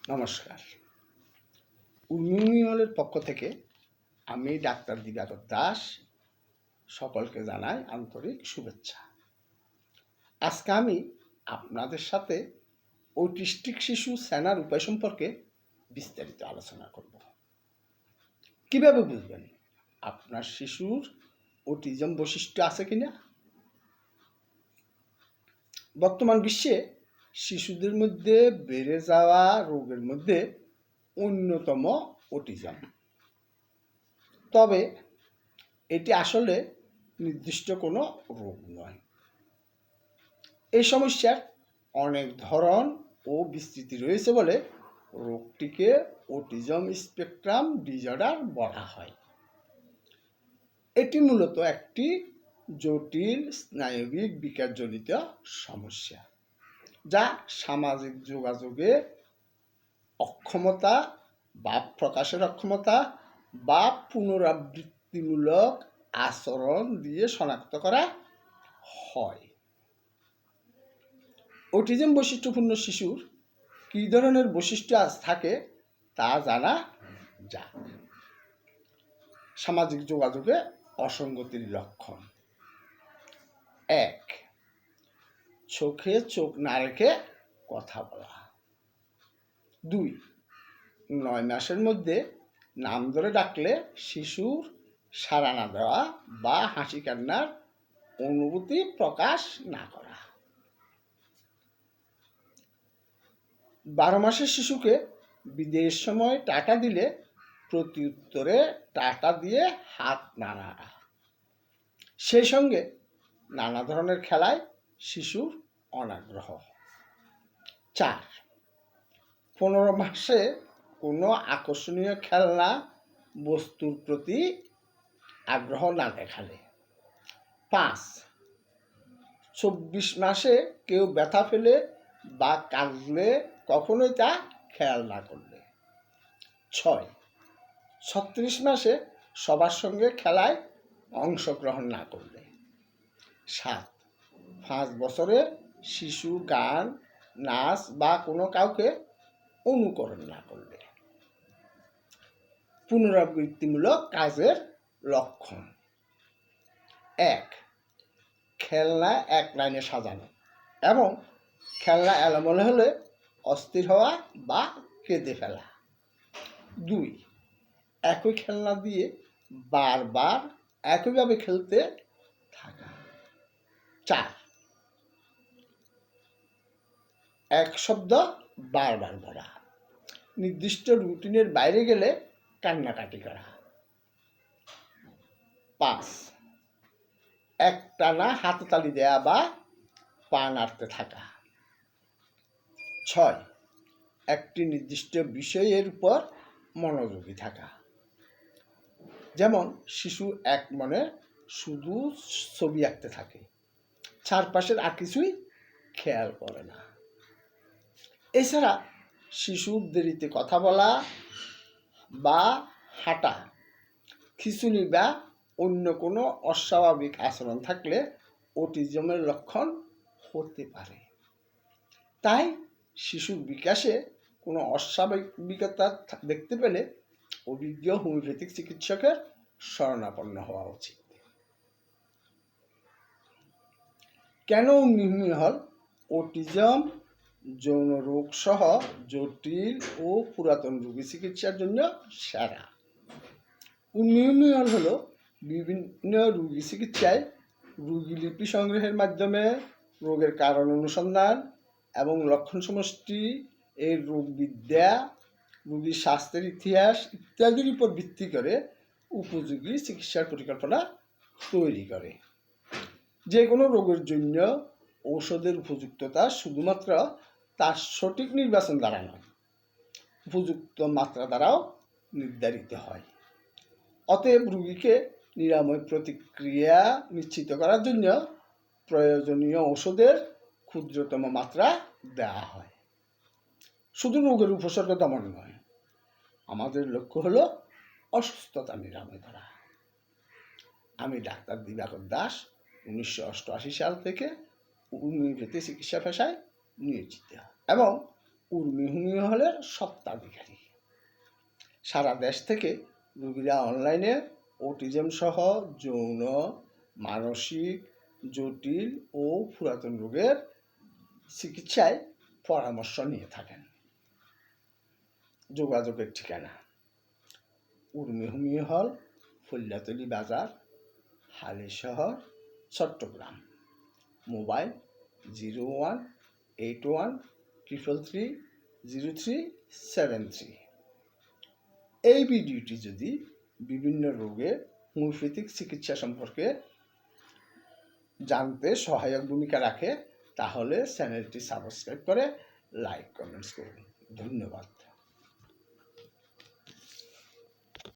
নমস্কার। উন্নয়নের পক্ষ থেকে আমি ডাক্তার দিবাকর দাস সকলকে জানাই আন্তরিক শুভেচ্ছা। আজকে আমি আপনাদের সাথে অটিস্টিক শিশু চেনার উপায় সম্পর্কে বিস্তারিত আলোচনা করব। কিভাবে বুঝবেন আপনার শিশুর অটিজম বৈশিষ্ট্য আছে কিনা? বর্তমান বিশ্বে শিশুদের মধ্যে বেড়ে যাওয়া রোগের মধ্যে অন্যতম অটিজম। তবে এটি আসলে নির্দিষ্ট কোনো রোগ নয়। এই সমস্যার অনেক ধরন ও বিস্তৃতি রয়েছে বলে রোগটিকে অটিজম স্পেকট্রাম ডিসঅর্ডার বলা হয়। এটি মূলত একটি জটিল স্নায়বিক বিকারজনিত সমস্যা, যা সামাজিক যোগাযোগে অক্ষমতা, ভাব প্রকাশের অক্ষমতা বা পুনরাবৃত্তিমূলক আচরণ দিয়ে শনাক্ত করা হয়। অটিজম বৈশিষ্ট্যপূর্ণ শিশুর কী ধরনের বৈশিষ্ট্য থাকে তা জানা যাক। সামাজিক যোগাযোগে অসঙ্গতির লক্ষণ: 1. চোখে চোখ না রেখে কথা বলা। 2. 9 মাসের মধ্যে নাম ধরে ডাকলে শিশুর সাড়া না দেওয়া বা হাসি কান্নার অনুভূতি প্রকাশ না করা। 12 মাসের শিশুকে বিদায়ের সময় টাটা দিলে প্রতি উত্তরে টাটা দিয়ে হাত নাড়া। সেই সঙ্গে নানা ধরনের খেলায় শিশুর অনাগ্রহ। 4. 15 মাসে কোনো আকর্ষণীয় খেলনা বস্তুর প্রতি আগ্রহ না দেখালে। 5. 24 মাসে কেউ ব্যথা ফেলে বা কাঁদলে কখনোই তা খেয়াল না করলে। 6. 36 মাসে সবার সঙ্গে খেলায় অংশগ্রহণ না করলে। 7. 5 বছরে শিশু গান, নাচ বা কোনো কাউকে অনুকরণ না করলে। পুনরাবৃত্তিমূলক কাজের লক্ষণ: 1. খেলনা এক লাইনে সাজানো এবং খেলনা এলোমেলো হলে অস্থির হওয়া বা কেঁদে ফেলা। 2. একই খেলনা দিয়ে বারবার একইভাবে খেলতে থাকা। 4. এক শব্দ বারবার বলা। নির্দিষ্ট রুটিনের বাইরে গেলে কান্নাকাটি করা। 5. একটানা হাততালি দেয়া বা পা নাড়তে থাকা। 6. একটি নির্দিষ্ট বিষয়ের উপর মনোযোগী থাকা, যেমন শিশু এক মনে শুধু ছবি আঁকতে থাকে, চারপাশের আর কিছুই খেয়াল করে না। এছাড়া শিশুর দেরিতে কথা বলা বা হাঁটা, খিঁচুনি বা অন্য কোনো অস্বাভাবিক আচরণ থাকলে অটিজমের লক্ষণ হতে পারে। তাই শিশুর বিকাশে কোনো অস্বাভাবিকতা দেখতে পেলে অভিজ্ঞ হোমিওপ্যাথিক চিকিৎসকের শরণাপন্ন হওয়া উচিত। কেন নিউমোনিয়া অটিজম যৌন রোগ সহ জটিল ও পুরাতন রোগী চিকিৎসার জন্য সেরা। নিউমোনিয়া হলো বিভিন্ন রোগী চিকিৎসায় রোগী লিপি সংগ্রহের মাধ্যমে রোগের কারণ অনুসন্ধান এবং লক্ষণ সমষ্টি, এর রোগবিদ্যা, রোগীর স্বাস্থ্যের ইতিহাস ইত্যাদির উপর ভিত্তি করে উপযোগী চিকিৎসার পরিকল্পনা তৈরি করে। যে কোনো রোগের জন্য ঔষধের উপযুক্ততা শুধুমাত্র তার সঠিক নির্বাচন দ্বারা নয়, উপযুক্ত মাত্রা দ্বারাও নির্ধারিত হয়। অতএব রোগীকে নিরাময় প্রতিক্রিয়া নিশ্চিত করার জন্য প্রয়োজনীয় ঔষধের ক্ষুদ্রতম মাত্রা দেওয়া হয়। শুধু রোগের উপসর্গ দমন নয়, আমাদের লক্ষ্য হলো অসুস্থতা নিরাময় করা। আমি ডাক্তার দিবাকর দাস 1988 সাল থেকে হোমিওপ্যাথি চিকিৎসা পেশায় নিয়োজিত এবং উর্মি হোমিও হলের স্বত্বাধিকারী। সারা দেশ থেকে রোগীরা অনলাইনে অটিজম সহ যৌন, মানসিক, জটিল ও পুরাতন রোগের চিকিৎসায় পরামর্শ নিয়ে থাকেন। যোগাযোগের ঠিকানা: উর্মি হোমিও হল, ফুল্যাতলী বাজার, হালিশহর, চট্টগ্রাম। মোবাইল 018133330373। এই ভিডিওটি যদি বিভিন্ন রোগের হোমিওপ্যাথিক চিকিৎসা সম্পর্কে জানতে সহায়ক ভূমিকা রাখে তাহলে চ্যানেলটি সাবস্ক্রাইব করে লাইক কমেন্টস করুন। ধন্যবাদ।